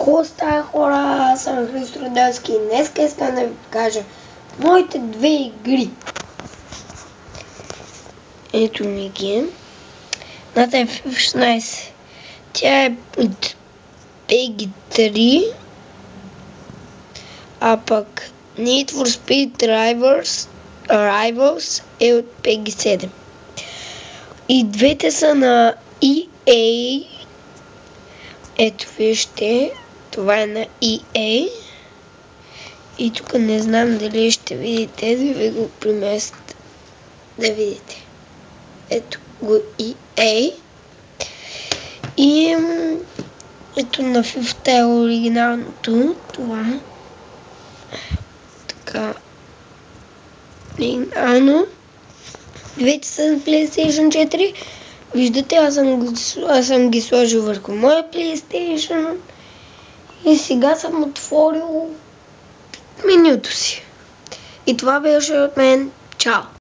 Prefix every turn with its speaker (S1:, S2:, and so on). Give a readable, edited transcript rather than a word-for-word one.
S1: Какво става, хора? Аз съм Христо Радоевски и днес искам да ви покажа моите две игри. Ето ми ги. Едната е FIFA 16. Тя е от PEGI 3, а пък Need for Speed Rivals е от PEGI 7. И двете са на EA. Ето вижте, това е на EA. И тук не знам дали ще видите, да ви го преместя да видите. Ето го EA. И ето на FIFA е оригиналното. Това. Така. Оригинално. Двете са на PlayStation 4. Виждате, аз съм ги сложил върху моя PlayStation. И сега съм отворил менюто си. И това беше от мен. Чао!